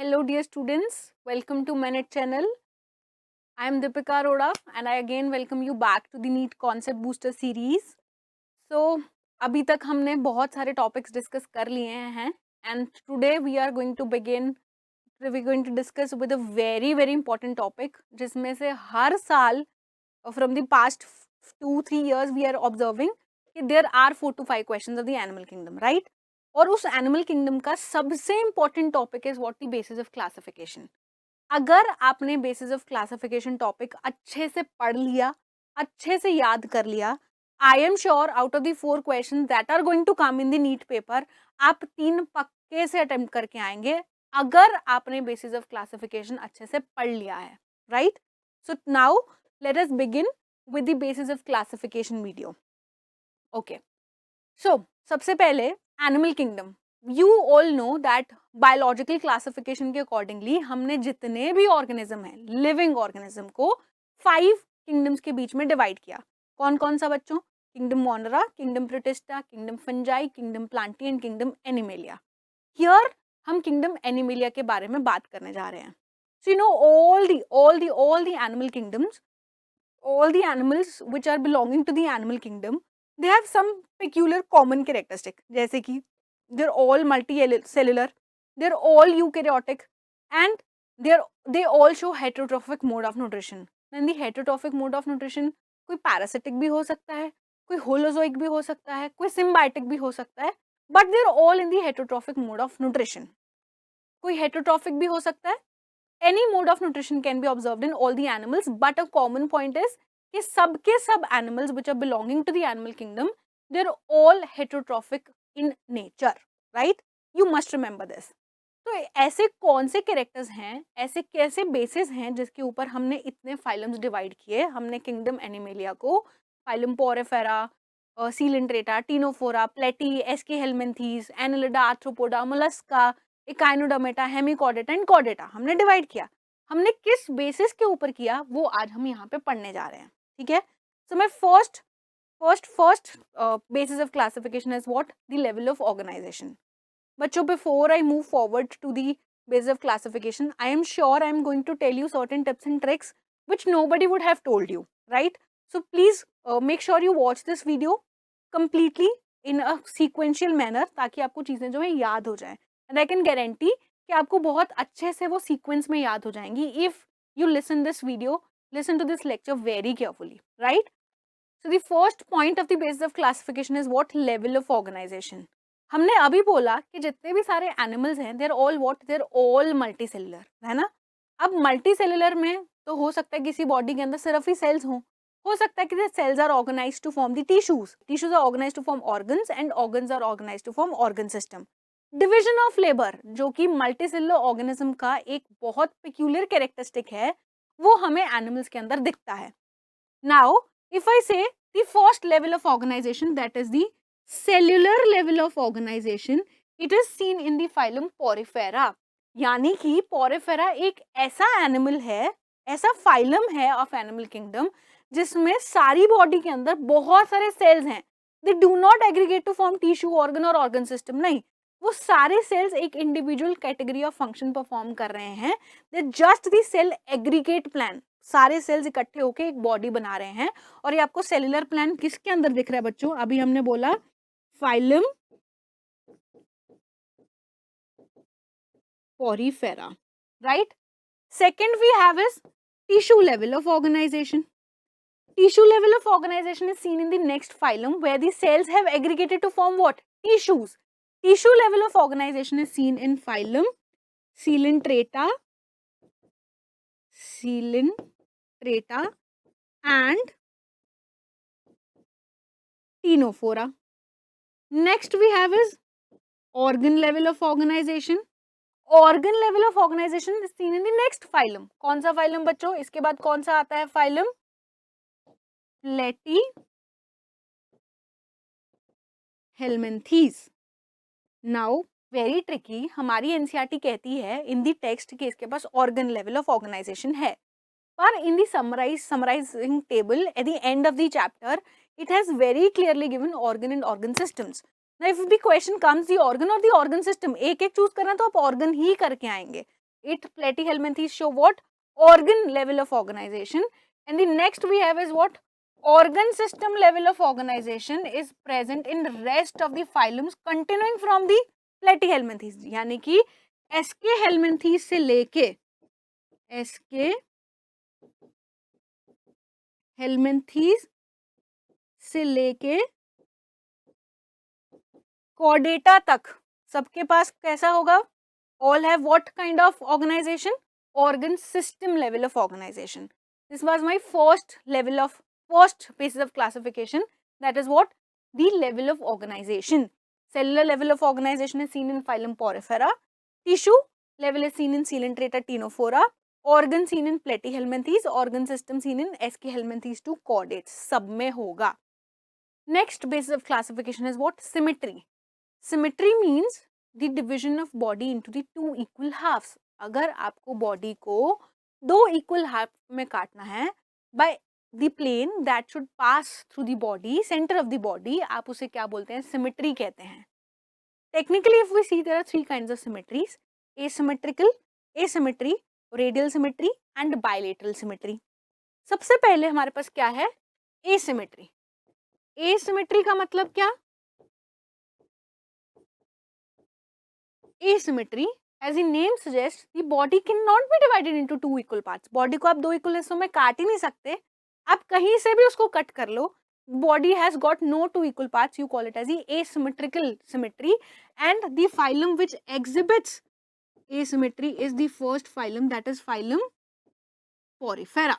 Hello dear students, welcome to Manet channel. I am Deepika Arora and I again welcome you back to the NEET Concept Booster series. So अभी तक हमने बहुत सारे topics discuss कर लिए हैं and today we are going to discuss with a very important topic जिसमें से हर साल from the past 2-3 years we are observing कि there are 4 to 5 questions of the animal kingdom, right? और उस एनिमल किंगडम का सबसे important topic is what the basis of classification. अगर आपने बेसिस ऑफ क्लासिफिकेशन टॉपिक अच्छे से पढ़ लिया, अच्छे से याद कर लिया, I am sure out of the 4 question that are going to come in the NEET paper आप 3 पक्के से अटेम्प्ट करके आएंगे अगर आपने बेसिस ऑफ क्लासिफिकेशन अच्छे से पढ़ लिया है, right? So now let us begin with the basis of classification video. Okay, so सबसे पहले animal kingdom. You all know that biological classification के अकॉर्डिंगली हमने जितने भी ऑर्गेनिज्म हैं, लिविंग ऑर्गेनिज्म को 5 किंगडम्स के बीच में डिवाइड किया. कौन कौन सा बच्चों? Kingdom मोनरा, kingdom protista, kingdom fungi, kingdom Plantae and kingdom animalia. Here हम किंगडम एनिमेलिया के बारे में बात करने जा रहे हैं. So you know all the animal kingdoms, all the animals which are belonging to the animal kingdom, they have some peculiar common characteristic. जैसे कि they're all multicellular, they're all eukaryotic, and they all show heterotrophic mode of nutrition. And the heterotrophic mode of nutrition कोई parasitic भी हो सकता है, कोई holozoic भी हो सकता है, कोई symbiotic भी हो सकता है, but they're all in the heterotrophic mode of nutrition. कोई heterotrophic भी हो सकता है. Any mode of nutrition can be observed in all the animals, but a common point is कि सबके सब animals which are belonging to the animal kingdom, they're all heterotrophic in nature, right? You must remember this. तो ऐसे कौन से characters हैं, ऐसे कैसे बेसिस हैं जिसके ऊपर हमने इतने फाइलम्स डिवाइड किए? हमने किंगडम एनिमेलिया को phylum Porifera, Coelenterata, Ctenophora, platy, Aschelminthes, Annelida, Arthropoda, Mollusca, Echinodermata, Hemichordata and Chordata हमने डिवाइड किया. हमने किस बेसिस के ऊपर किया वो आज हम यहाँ पे पढ़ने जा रहे हैं, ठीक है? So my first basis of classification is what? The level of organization. बच्चों, before I move forward to the basis of classification, I am sure I am going to tell you certain tips and tricks which nobody would have told you, right? So please make sure you watch this video completely in a sequential manner ताकि आपको चीज़ें जो है याद हो जाएं. And I can guarantee कि आपको बहुत अच्छे से वो sequence में याद हो जाएंगी if you listen to this lecture very carefully, right? So the first point of the basis of classification is what? Level of organization. हमने अभी बोला कि जितने भी सारे एनिमल्स हैं they're all what? They're all multicellular, है ना? अब मल्टीसेलुलर में तो हो सकता है किसी बॉडी के अंदर सिर्फ ही सेल्स हों, हो सकता है कि cells are organised to form the tissues are organised to form organs and organs are organised to form organ system. Division of labour जो कि मल्टीसेलुलर ऑर्गेनिज्म का एक बहुत पेक्यूलियर कैरेक्टरिस्टिक है वो हमें एनिमल्स के अंदर दिखता है. Now if I say the first level of organization, that is the cellular level of organization, it is seen in the phylum Porifera. यानी कि पोरिफेरा एक ऐसा एनिमल है, ऐसा फाइलम है ऑफ एनिमल किंगडम जिसमें सारी बॉडी के अंदर बहुत सारे सेल्स हैं. They do not aggregate to form tissue, organ और ऑर्गन सिस्टम, नहीं, वो सारे सेल्स एक individual category of function perform कर रहे हैं. They just the cell aggregate plan, सारे सेल्स इकट्ठे होकर एक बॉडी बना रहे हैं. और ये आपको सेलुलर प्लान किसके अंदर दिख रहा है बच्चों? अभी हमने बोला phylum Porifera, right? Second we have is tissue level of organisation. Tissue level of organization is seen in the next phylum where the cells have aggregated to form what? Tissues. Tissue level of organization is seen in phylum Coelenterata and Ctenophora. Next we have is organ level of organization. Organ level of organization is seen in the next phylum. कौन सा phylum बच्चों? इसके बाद कौन सा आता है phylum? Platy helminthes. Now very tricky, हमारी एनसीईआरटी कहती है इन दी टेक्स्ट कि इसके पास ऑर्गन लेवल ऑफ ऑर्गेनाइजेशन है, पर in the summarising table at the end of the chapter it has very clearly given organ and organ systems. Now if the question comes the organ और the organ system, एक एक choose करना तो आप organ ही करके आएंगे. It platyhelminthes show what? Organ level of organization. And the next we have is what? Organ system level of organization is present in rest of the phylums continuing from the platyhelminthes. यानी कि SK helminths से लेके SK helminths से लेके Chordata तक सबके पास कैसा होगा? All have what kind of organization? Organ system level of organization. This was my first basis of classification. That is what? The level of organization. Cellular level of organization is seen in phylum Porifera. Tissue level is seen in Coelenterata ctenophora. Organ seen in Platyhelminthes. Organ system seen in Eschyhelminthes to chordates. सब में होगा. Next basis of classification is what? Symmetry. Symmetry means the division of body into the two equal halves. अगर आपको body को दो equal half में काटना है by the plane that should pass through the body, center of the body, आप उसे क्या बोलते हैं? Symmetry कहते हैं. Technically, if we see, there are three kinds of symmetries: asymmetrical, asymmetry, radial symmetry and bilateral symmetry. सबसे पहले हमारे पास क्या है? Asymmetry. Asymmetry का मतलब क्या? Asymmetry, as the name suggests, the body cannot be divided into two equal parts. Body को आप दो equal हिस्सों में काट ही नहीं सकते. आप कहीं से भी उसको कट कर लो. Body has got no two equal parts. You call it as the asymmetrical symmetry. And the phylum which exhibits asymmetry is the first phylum, that is phylum Porifera.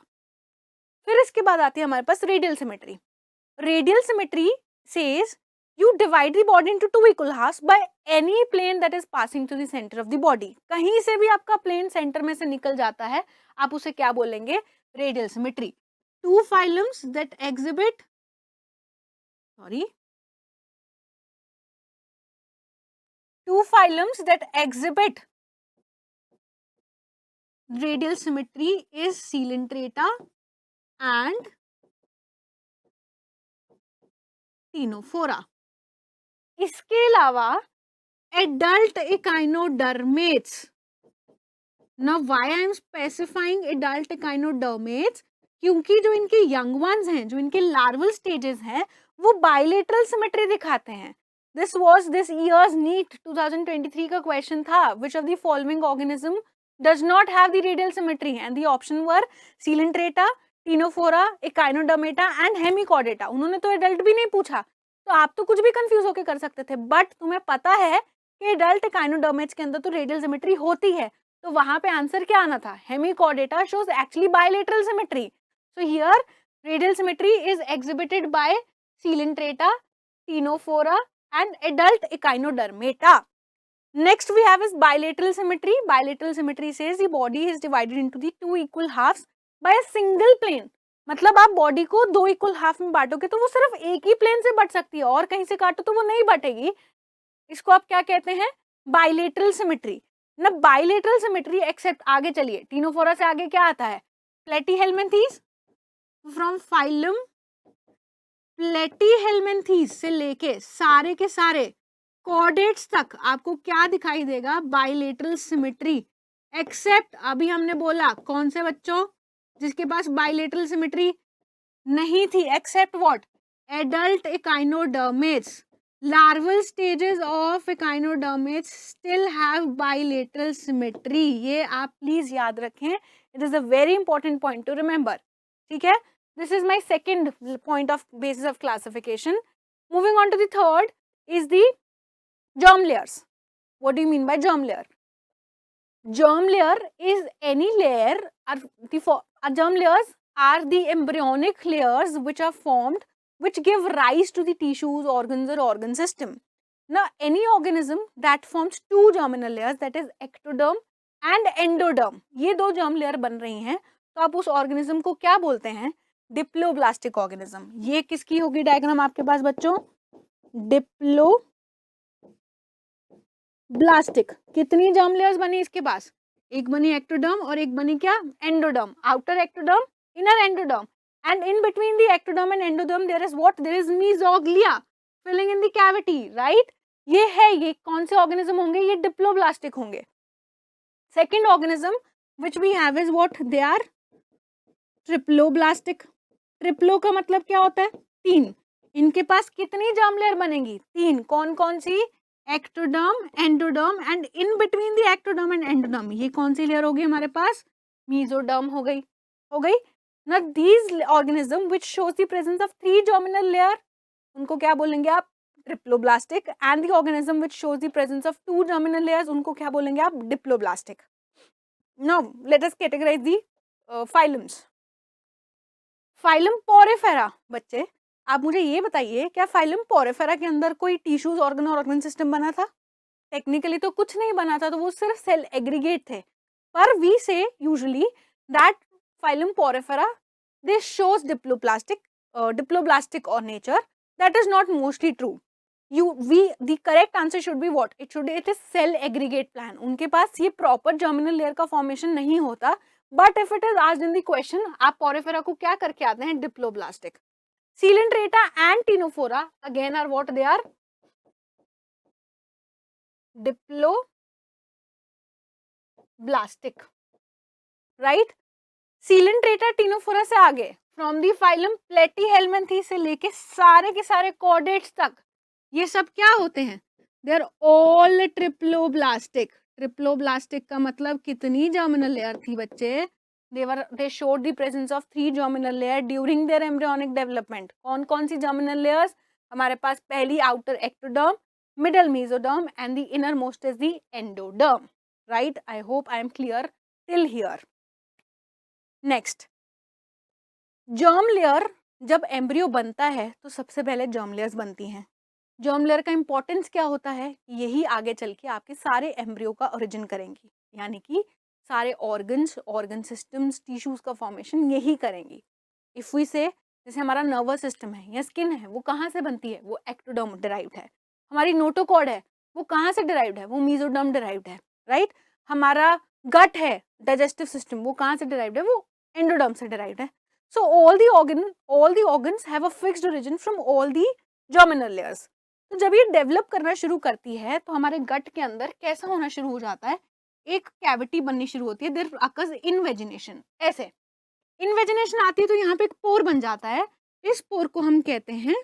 फिर इसके बाद आती है हमारे पास radial symmetry. Radial symmetry says you divide the body into two equal halves by any plane that is passing to the center of the body. कहीं से भी आपका plane center में से निकल जाता है, आप उसे क्या बोलेंगे? Radial symmetry. Two phylums that exhibit radial symmetry is Coelenterata and ctenophora. इसके अलावा adult echinodermates. Now why I am specifying adult echinodermates? क्योंकि जो इनके young ones हैं, जो इनके larval stages हैं, वो bilateral symmetry दिखाते हैं. This was this year's NEET 2023 का question था. Which of the following organism does not have the radial symmetry? And the option were Coelenterata, ctenophora, echinodermata and hemichordata. उन्होंने तो adult भी नहीं पूछा, तो आप तो कुछ भी कंफ्यूज होकर कर सकते थे. बट तुम्हें पता है कि एडल्ट एकाइनोडर्मेट्स के अंदर तो रेडियल सिमेट्री होती है, तो वहां पे आंसर क्या आना था? Hemichordata shows actually bilateral symmetry. So here radial symmetry is exhibited by Coelenterata, ctenophora and adult echinodermata. Next we have is bilateral symmetry. Bilateral symmetry says the body is divided into the two equal halves by a single plane. मतलब आप body को दो equal half में बांटोगे तो वो सिर्फ एक ही plane से बट सकती है, और कहीं से काटो तो वो नहीं बटेगी. इसको आप क्या कहते हैं? Bilateral symmetry. ना बाइलेटरल सिमेट्री एक्सेप्ट, आगे चलिए, टीनोफोरा से आगे क्या आता है? प्लेटीहेलमिंथीज. फ्रॉम फाइलम प्लेटीहेलमिंथीज से लेके सारे के सारे कॉर्डेट्स तक आपको क्या दिखाई देगा? Bilateral symmetry. एक्सेप्ट अभी हमने बोला कौन से बच्चों जिसके पास बाइलेटरल सिमेट्री नहीं थी? Except what? Adult echinoderms. Larval stages of echinoderms still have bilateral symmetry. ये आप प्लीज याद रखें. It is a very important point to remember. ठीक है, this is my second point of basis of classification. Moving on to the third is the germ layers. What do you mean by germ layer? Germ layer is any layer, germ layers are the embryonic layers which are formed, which give rise to the tissues, organs or organ system. Now any organism that forms two germinal layers, that is ectoderm and endoderm, ये दो germ layer बन रही हैं, तो आप उस organism को क्या बोलते हैं? Diploblastic organism. ये किसकी होगी डायग्राम आपके पास बच्चों? डिप्लो ब्लास्टिक. कितनी जर्म लेयर्स बनी इसके पास? एक बनी एक्टोडर्म और एक बनी क्या? Endoderm. Outer ectoderm, inner endoderm, and in between the ectoderm and endoderm there is what? There is mesoglea filling in the cavity, right? ये है, ये कौन से ऑर्गेनिज्म होंगे? ये डिप्लोब्लास्टिक होंगे. Second organism which we have is what? They are triploblastic. Triplo का मतलब क्या होता है? 3. इनके पास कितनी जर्म लेयर बनेगी? 3. कौन कौन सी? Ectoderm, endoderm and in between the ectoderm and endoderm ये कौन सी लेयर होगी हमारे पास? मीजोडर्म हो गई. ना these organism which shows the presence of 3 germinal layer, उनको क्या बोलेंगे आप? Triploblastic. And the organism which shows the presence of 2 germinal layers, उनको क्या बोलेंगे आप? Diploblastic. Now let us categorise the phylums. Phylum Porifera. बच्चे आप मुझे ये बताइए, क्या फाइलम पोरिफेरा के अंदर कोई टिश्यूज, ऑर्गन और ऑर्गन सिस्टम बना था? टेक्निकली तो कुछ नहीं बना था, तो वो सिर्फ सेल एग्रीगेट थे. पर we say usually that phylum Porifera they shows diploblastic और nature. That is not mostly true. the correct answer should be what? It is cell aggregate plan. उनके पास ये प्रॉपर जर्मिनल लेयर का formation नहीं होता. But if it is asked in the question, आप Porifera को क्या करके आते हैं? Diploblastic. Coelenterata and Ctenophora again are what? They are diploblastic. Right. Coelenterata Ctenophora से आगे फ्रॉम दी फाइलम प्लेटीहेल्मिन्थी से लेके सारे के सारे कॉर्डेट्स तक ये सब क्या होते हैं? They are all triploblastic. Triploblastic का मतलब कितनी जर्मिनल लेयर थी बच्चे? they showed the presence of 3 germinal layer during their embryonic development. कौन कौन सी germinal layers? हमारे पास पहली outer ectoderm, middle mesoderm and the innermost is the endoderm. Right? I hope I am clear till here. Next, germ layer. जब embryo बनता है तो सबसे पहले germ layers बनती हैं. जर्म लेयर का इंपॉर्टेंस क्या होता है? यही आगे चल के आपके सारे एम्ब्रियो का ओरिजिन करेंगी, यानी कि सारे ऑर्गन्स, ऑर्गन सिस्टम्स, टिश्यूज का फॉर्मेशन यही करेंगी. इफ वी से जैसे हमारा नर्वस सिस्टम है या स्किन है, वो कहाँ से बनती है? वो एक्टोडर्म डिराइव्ड है. हमारी नोटोकॉर्ड है, वो कहाँ से डिराइव्ड है? वो मीजोडर्म डिराइव्ड है. राइट. हमारा गट है, डाइजेस्टिव सिस्टम, वो कहाँ से डिराइव्ड है? वो एंडोडर्म से डिराइव्ड है. So all the organs have a fixed origin from all the germinal layers. तो जब ये डेवलप करना शुरू करती है तो हमारे गट के अंदर कैसा होना शुरू हो जाता है? एक कैविटी बननी शुरू होती है. There occurs invagination. ऐसे इन्वेजिनेशन आती है तो यहाँ पे एक पोर बन जाता है. इस पोर को हम कहते हैं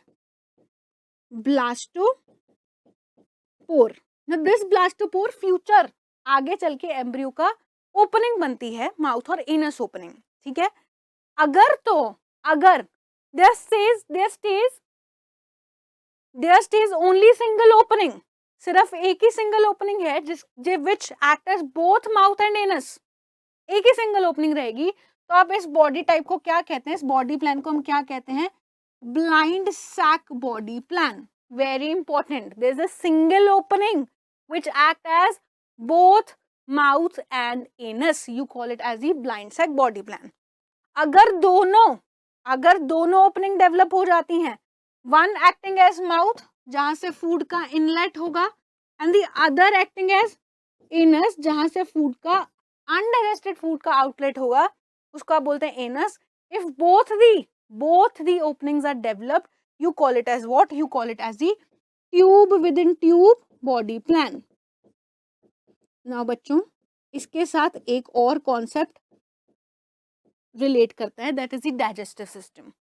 ब्लास्टोपोर. दिस ब्लास्टोपोर फ्यूचर आगे चल के एम्ब्रियो का ओपनिंग बनती है, माउथ और इनस ओपनिंग. ठीक है. अगर there stage only single opening, सिर्फ एक ही सिंगल ओपनिंग है which act as both mouth and anus. एक ही सिंगल ओपनिंग रहेगी, तो आप इस बॉडी टाइप को क्या कहते हैं? इस बॉडी प्लान को हम क्या कहते हैं? Blind sac body plan. Very important. There is a single opening which act as both mouth and anus. You call it as the blind sac body plan. अगर दोनों ओपनिंग डेवलप हो जाती हैं, वन एक्टिंग एज माउथ जहां से food का inlet होगा, and the other acting as anus जहां से फूड का अनडाइजेस्टेड फूड का आउटलेट होगा, उसको आप बोलते हैं anus. If both the openings are developed, you call it as what? You call it as the tube within tube body plan. now बच्चों, इसके साथ एक और कॉन्सेप्ट रिलेट करता है, that is the digestive system.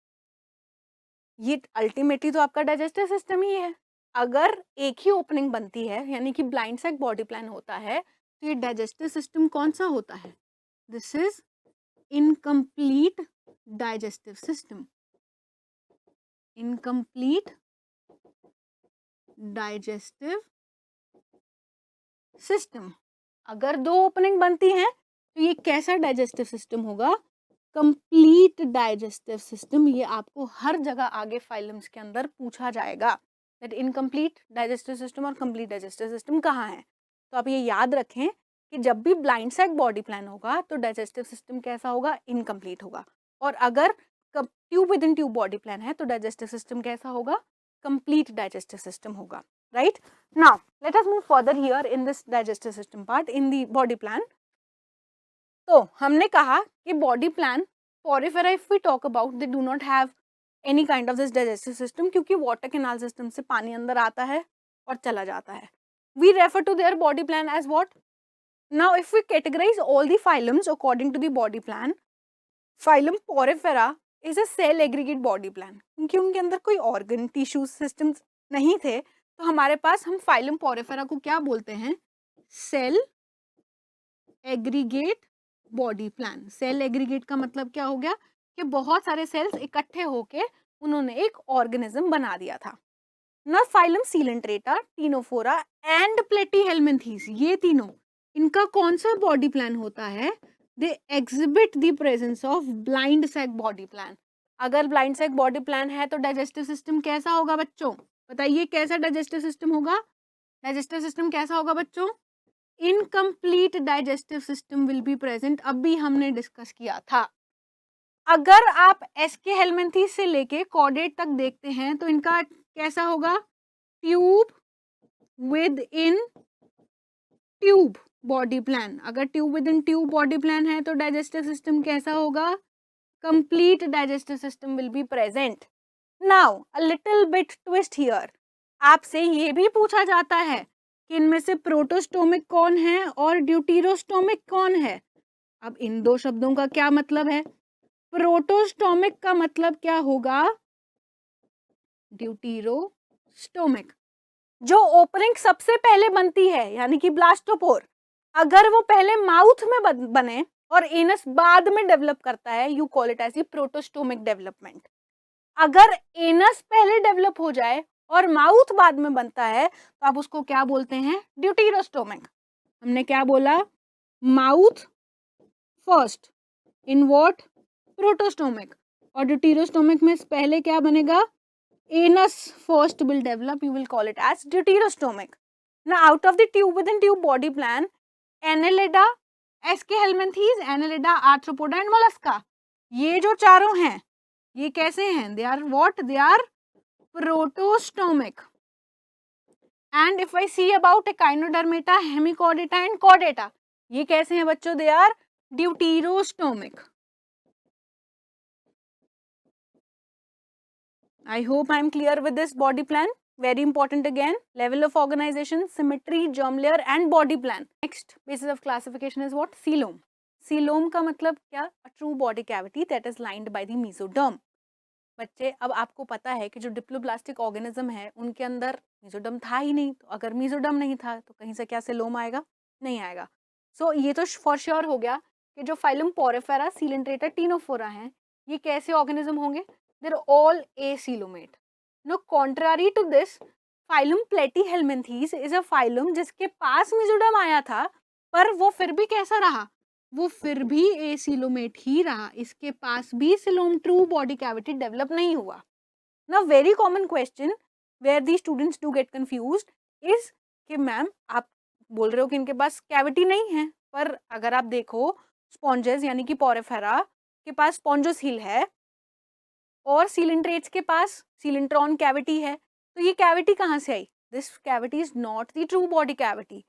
ये अल्टीमेटली तो आपका डाइजेस्टिव सिस्टम ही है. अगर एक ही ओपनिंग बनती है, यानी कि ब्लाइंड सैक बॉडी प्लान होता है, तो ये डाइजेस्टिव सिस्टम कौन सा होता है? This is incomplete digestive system. Incomplete digestive system. अगर 2 ओपनिंग बनती हैं तो ये कैसा डाइजेस्टिव सिस्टम होगा? Complete digestive system. ये आपको हर जगह आगे फाइलम्स के अंदर पूछा जाएगा दैट इनकम्प्लीट डाइजेस्टिव सिस्टम और कंप्लीट डाइजेस्टिव सिस्टम कहाँ है. तो आप ये याद रखें कि जब भी ब्लाइंड सैक बॉडी प्लान होगा तो डाइजेस्टिव सिस्टम कैसा होगा? इनकम्प्लीट होगा. और अगर tube within tube body plan है तो डाइजेस्टिव सिस्टम कैसा होगा? कंप्लीट डाइजेस्टिव सिस्टम होगा. Right. Now let us move further here in this digestive system part in the body plan. तो हमने कहा कि body plan Porifera, if we talk about, they do not have any kind of this digestive system, क्योंकि water canal system से पानी अंदर आता है और चला जाता है. We refer to their body plan as what? Now if we categorize all the phylums according to the body plan, phylum Porifera is a cell aggregate body plan. क्योंकि उनके अंदर कोई organ tissue systems नहीं थे, तो हमारे पास हम phylum Porifera को क्या बोलते हैं? Cell aggregate body plan. Cell aggregate का मतलब क्या हो गया कि बहुत सारे सेल्स इकट्ठे होके उन्होंने एक ऑर्गेनिज्म बना दिया था. ना phylum Coelenterata, Ctenophora and Platyhelminthes, ये तीनों इनका कौन सा बॉडी प्लान होता है? They exhibit the presence of blind sac body plan. अगर ब्लाइंड सैक बॉडी प्लान है तो डाइजेस्टिव सिस्टम कैसा होगा बच्चों? बताइए कैसा डाइजेस्टिव सिस्टम होगा? डाइजेस्टिव सिस्टम कैसा होगा बच्चों? Incomplete digestive system will be present. अभी हमने डिस्कस किया था. अगर आप एसके हेल्मिन्थीज से लेके कॉर्डेट तक देखते हैं तो इनका कैसा होगा? Tube within tube body plan. अगर tube within tube body plan है तो डाइजेस्टिव सिस्टम कैसा होगा? Complete digestive system will be present. Now a little bit twist here. आपसे ये भी पूछा जाता है कि इनमें से प्रोटोस्टोमिक कौन है और ड्यूटीरोस्टोमिक कौन है. अब इन दो शब्दों का क्या मतलब है? प्रोटोस्टोमिक का मतलब क्या होगा? ड्यूटीरोस्टोमिक. जो ओपनिंग सबसे पहले बनती है यानी कि ब्लास्टोपोर, अगर वो पहले माउथ में बने और एनस बाद में डेवलप करता है, you call it as protostomic development. अगर एनस पहले डेवलप हो जाए और माउथ बाद में बनता है तो आप उसको क्या बोलते हैं? ड्यूटीरोस्टोमिक. हमने क्या बोला? Mouth first in what? Protostomic. और ड्यूटीरोस्टोमिक में पहले क्या बनेगा? Anus first will develop, you will call it as deuterostomic. Now out of the tube within tube body plan, Annelida, SK helminthes, Annelida, Arthropoda and Mollusca, ये जो चारों हैं ये कैसे हैं? They are what? They are protostomic. And if I see about Echinodermata, Hemichordata and Chordata, ये कैसे हैं बच्चों? They are deuterostomic. I hope I am clear with this body plan. Very important again. Level of organization, symmetry, germ layer and body plan. Next basis of classification is what? Coelom. Coelom का मतलब क्या? A true body cavity that is lined by the mesoderm. बच्चे अब आपको पता है कि जो डिप्लोब्लास्टिक ऑर्गेनिज्म है उनके अंदर मेसोडर्म था ही नहीं, तो अगर मेसोडर्म नहीं था तो कहीं से क्या सीलोम आएगा? नहीं आएगा. सो ये तो फॉर श्योर हो गया कि जो फाइलम पोरिफेरा, सीलेंट्रेटा, टीनोफोरा हैं ये कैसे ऑर्गेनिज्म होंगे? They're all acoelomate. Now, contrary to this, phylum Platyhelminthes is a phylum जिसके पास mesoderm आया था, पर वो फिर भी कैसा रहा? वो फिर भी acoelomate ही रहा. इसके पास भी coelom true body cavity develop नहीं हुआ. Now, very common question where the students do get confused is कि मैम आप बोल रहे हो कि इनके पास कैविटी नहीं है, पर अगर आप देखो स्पॉन्जेस यानी कि पोरिफेरा के पास स्पॉन्जोसील है और सीलेंट्रेट्स के पास सीलेंट्रॉन कैविटी है, तो ये कैविटी कहाँ से आई? This cavity is not the true body cavity.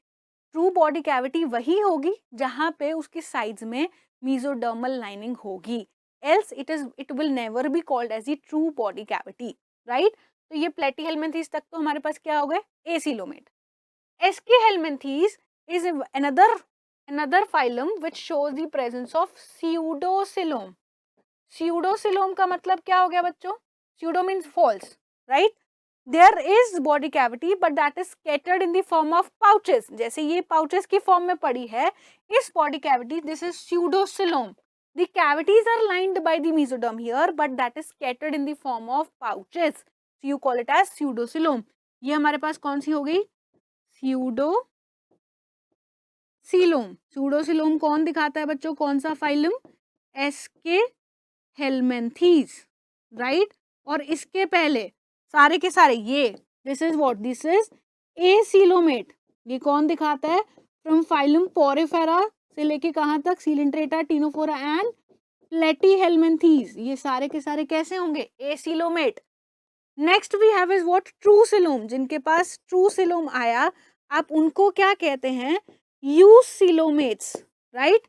True body cavity वही होगी जहाँ पे उसके साइड्स में मेसोडर्मल लाइनिंग होगी, else it will never be called as the true body cavity. Right? तो ये प्लेटीहेल्मिन्थीज तक तो हमारे पास क्या हो गए? Acoelomate. Aschelminthes is another phylum which shows the presence of pseudocoelom. Pseudocoelom का मतलब क्या हो गया बच्चों? Pseudo means false, right? There is body cavity but that is scattered in the form of pouches. जैसे ये pouches की form में पड़ी है, इस body cavity, this is pseudocoelom. The cavities are lined by the mesoderm here but that is scattered in the form of pouches. So you call it as pseudocoelom. ये हमारे पास कौन सी हो गई? Pseudocoelom. Pseudocoelom कौन दिखाता है बच्चों? कौन सा फाइलम? SK हेल्मिन्थीज, right? और इसके पहले सारे के सारे ये this is what? This is acoelomate. ये कौन दिखाता है? फ्रॉम फाइलम पोरिफेरा से लेके कहाँ तक? Coelenterata, Ctenophora and Platyhelminthes. ये सारे के सारे कैसे होंगे? Acoelomate. Next we have is what? True coelom. जिनके पास ट्रूसिलोम आया आप उनको क्या कहते हैं? Eucoelomates, right?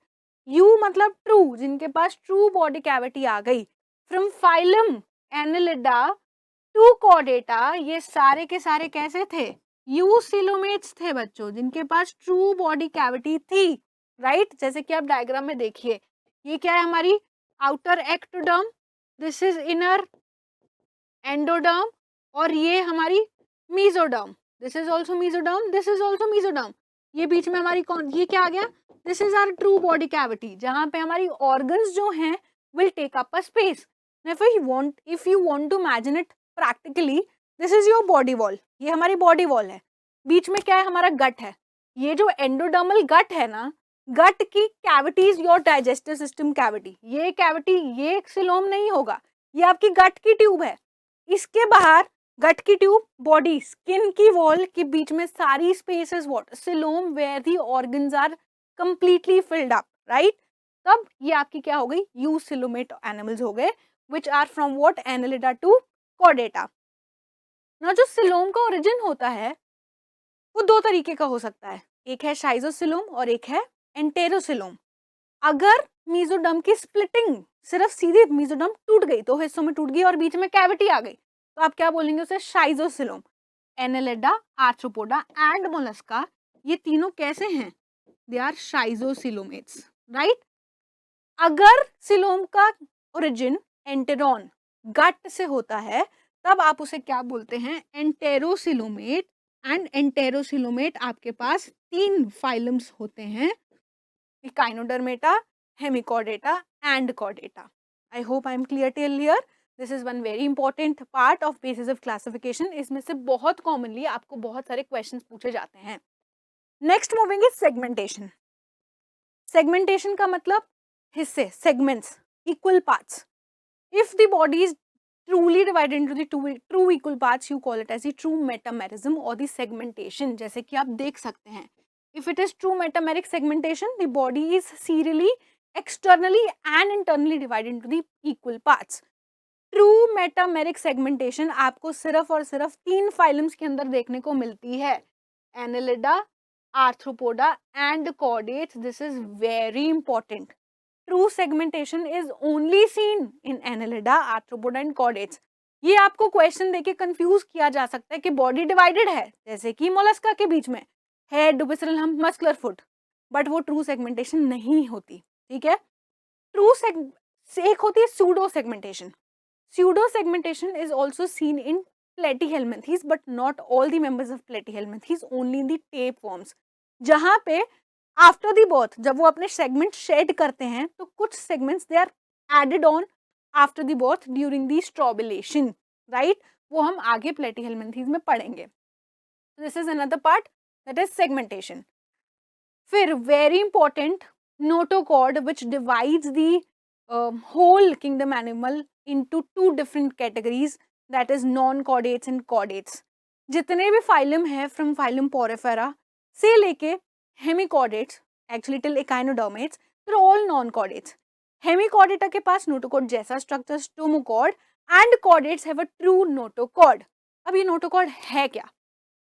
यू मतलब ट्रू, जिनके पास ट्रू बॉडी कैविटी आ गई. From phylum Annelida to Chordata ये सारे के सारे कैसे थे? यूसिलोमेट्स थे बच्चों, जिनके पास ट्रू बॉडी कैविटी थी, राइट। जैसे कि आप डायग्राम में देखिए, ये क्या है हमारी outer ectoderm, this is inner endoderm, और ये हमारी mesoderm, this is also mesoderm, this is also mesoderm. ये बीच में हमारी कौन, ये क्या आ गया, this is our true body cavity, जहां पे हमारी ऑर्गन्स जो हैं will take up a space. If you want to imagine it practically, this is your body wall, ये हमारी बॉडी वॉल है। बीच में क्या है, हमारा गट है। ये जो एंडोडर्मल गट है ना, गट की cavity is your digestive system cavity. ये कैविटी, ये सिलोम नहीं होगा, ये आपकी गट की ट्यूब है। इसके बाहर गट की ट्यूब, बॉडी, स्किन की वॉल के बीच में सारी spaces what, coelom, where the organs are completely filled up, right. तब ये आपकी क्या हो गई, यूसिलोमेट एनिमल्स हो गए, which are from what, Annelida to Chordata. ना जो सिलोम का ओरिजिन होता है वो दो तरीके का हो सकता है, एक है शाइजोसिलोम और एक है एंटेरोसिलोम। अगर मीजोडर्म की स्प्लिटिंग, सिर्फ सीधी मीजोडर्म टूट गई, दो हिस्सों में टूट गई और बीच में कैविटी आ गई, तो आप क्या बोलेंगे उसे, शाइजोसिलोम। एनालिडा, आर्थ्रोपोडा एंड मोलस्का, ये तीनों कैसे हैं, दे आर शाइजोसिलोमेट्स, राइट। अगर सिलोम का ओरिजिन एंटेरॉन, गट से होता है, तब आप उसे क्या बोलते हैं, एंटेरोसिलोमेट। एंड एंटेरोसिलोमेट आपके पास 3 फाइलम्स होते हैं, Echinodermata, Hemichordata and Chordata. I hope I am clear till here. This is one very important part of basis of classification. इसमें से बहुत commonly आपको बहुत सारे questions पूछे जाते हैं. Next moving is segmentation. Segmentation का मतलब हिस्से, segments, equal parts. If the body is truly divided into the true equal parts, you call it as the true metamerism or the segmentation. जैसे कि आप देख सकते हैं, if it is true metameric segmentation, the body is serially, externally and internally divided into the equal parts. True metameric segmentation आपको सिर्फ और सिर्फ 3 फाइलम्स के अंदर देखने को मिलती है, Annelida, Arthropoda and Chordates. This is very important. True segmentation is only seen in Annelida, Arthropoda and Chordates. ये आपको क्वेश्चन देके कंफ्यूज किया जा सकता है कि बॉडी डिवाइडेड है, जैसे कि मोलस्का के बीच में head, visceral hump, muscular foot, but वो ट्रू सेगमेंटेशन नहीं होती, ठीक है। एक होती है pseudo segmentation. Pseudo segmentation is also seen in platyhelminthes, but not all the members of platyhelminthes, only in the tapeworms. जहाँ पे आफ्टर द बर्थ, जब वो अपने सेगमेंट शेड करते हैं, तो कुछ segments they are added on after the birth during the strobilation, right. वो हम आगे प्लेटीहेल्मिन्थीज में पढ़ेंगे. This is another part, that is segmentation. फिर very important, notochord which divides the whole kingdom animal into 2 different categories, that is non-chordates and chordates. जितने भी phylum है from phylum Porifera से लेके hemichordates, actually till echinoderms, they are all नॉन-chordates. Hemichordata के पास notochord जैसा structure stomochord, and chordates have a true notochord. अब ये नोटोकॉर्ड है क्या?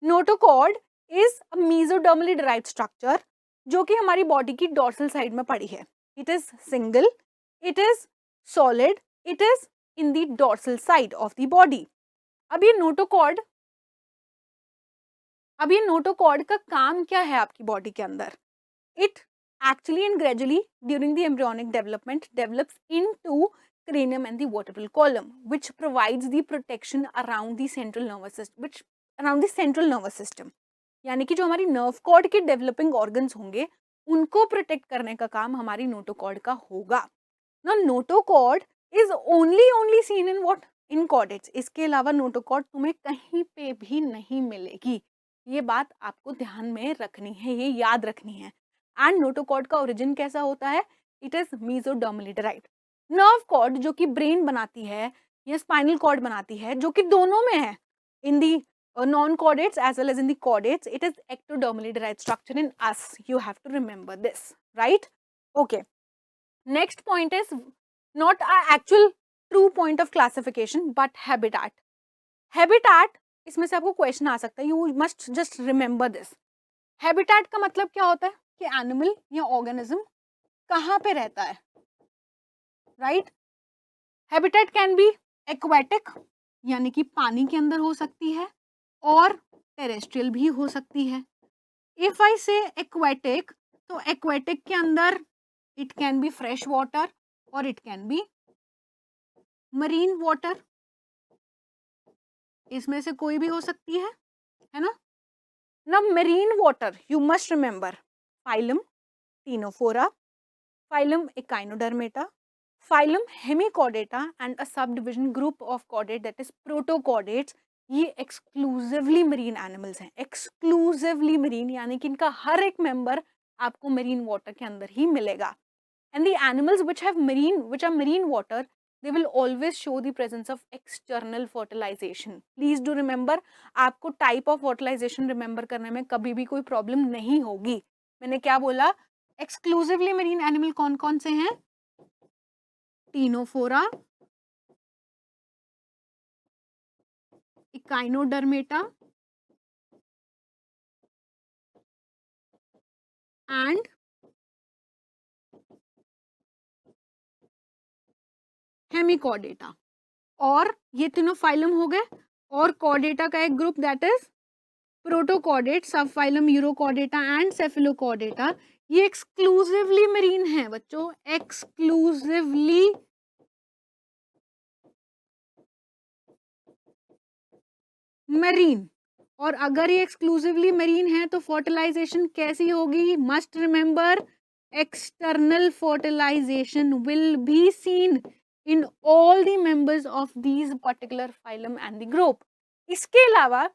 Notochord is a mesodermally derived structure जो कि हमारी बॉडी की डॉर्सल साइड में पड़ी है. It is single, it is solid, it is in the dorsal side of the body. अब ये नोटोकॉर्ड का काम क्या है आपकी बॉडी के अंदर? It actually and gradually during the embryonic development develops into cranium and the vertebral column, which provides the protection around the central nervous system. यानी कि जो हमारी नर्व कॉर्ड के डेवलपिंग ऑर्गन्स होंगे उनको प्रोटेक्ट करने का काम हमारी नोटोकॉर्ड का होगा. Now notochord is only seen in what? In chordates. इसके अलावा नोटोकॉर्ड तुम्हें कहीं पे भी नहीं मिलेगी. ये बात आपको ध्यान में रखनी है, ये याद रखनी है. एंड नोटोकॉर्ड का ओरिजिन कैसा होता है? It is mesodermally derived. Nerve cord जो कि ब्रेन बनाती है या स्पाइनल कॉर्ड बनाती है, जो कि दोनों में है, in the non-chordates as well as in the chordates, it is ectodermally derived structure in us. You have to remember this, right? Okay. Next point is not an actual true point of classification but habitat. Habitat, इसमें से आपको question आ सकता है, you must just remember this. Habitat का मतलब क्या होता है कि एनिमल या ऑर्गेनिज्म कहाँ पे रहता है, right. Habitat can be aquatic यानी कि पानी के अंदर हो सकती है, और टेरेस्ट्रियल भी हो सकती है। इफ आई से एक्वेटिक, तो एक्वेटिक के अंदर it can be fresh water और it can be marine water, इसमें से कोई भी हो सकती है ना। Now marine water you must remember phylum ctenophora, phylum Echinodermata, phylum Hemichordata and a subdivision group of chordate that is protochordates। ये एक्सक्लूसिवली मरीन एनिमल्स हैं, एक्सक्लूसिवली मरीन, यानी कि इनका हर एक मेंबर आपको मरीन वाटर के अंदर ही मिलेगा। And the animals which are marine water, they will always show the presence of external fertilization। Please do remember, आपको टाइप ऑफ फर्टिलाइजेशन रिमेंबर करने में कभी भी कोई प्रॉब्लम नहीं होगी। मैंने क्या बोला, एक्सक्लूसिवली मरीन एनिमल कौन कौन से हैं, टीनोफोरा, इकाइनोडर्मेटा एंड हेमिकॉर्डेटा। और ये तीनों फाइलम हो गए, और कॉर्डेटा का एक ग्रुप दैट इज प्रोटोकॉर्डेट, सब फाइलम यूरोकॉर्डेटा एंड सेफिलोकॉर्डेटा। ये एक्सक्लूसिवली मरीन है बच्चों, एक्सक्लूसिवली मरीन। और अगर ये एक्सक्लूसिवली मरीन है तो फर्टिलाइजेशन कैसी होगी, must remember external fertilisation will be seen in all the members of these particular phylum and the group. इसके अलावा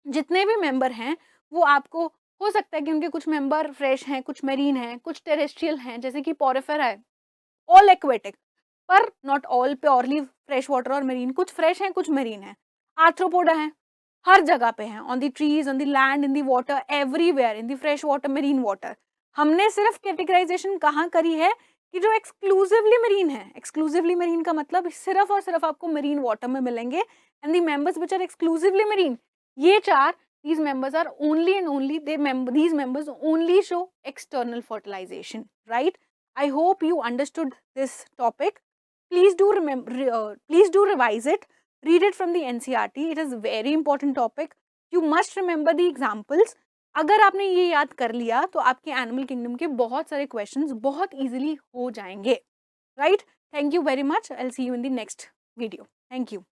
जितने भी मेंबर हैं वो आपको हो सकता है कि उनके कुछ मेंबर फ्रेश हैं, कुछ मरीन हैं, कुछ टेरेस्ट्रियल हैं, जैसे कि पोरिफेरा है, ऑल एक्वेटिक, पर not all purely fresh water और मरीन, कुछ फ्रेश हैं कुछ मरीन हैं। आर्थ्रोपोडा है, हर जगह पे हैं, on the trees, on the land, in the water, everywhere, in the fresh water, marine water. हमने सिर्फ कैटेगराइजेशन कहाँ करी है कि जो एक्सक्लूसिवली मरीन है, एक्सक्लूसिवली मरीन का मतलब सिर्फ और सिर्फ आपको मरीन वाटर में मिलेंगे, and the members which are exclusively marine, ये चार, these members are only and only these members only show external fertilization, right? I hope you understood this topic. Please do remember, please do revise it, read it from the NCERT, it is a very important topic, you must remember the examples। अगर आपने ये याद कर लिया तो आपके animal kingdom के बहुत सारे क्वेश्चंस बहुत इजीली हो जाएंगे, right? Thank you very much, I will see you in the next video, thank you.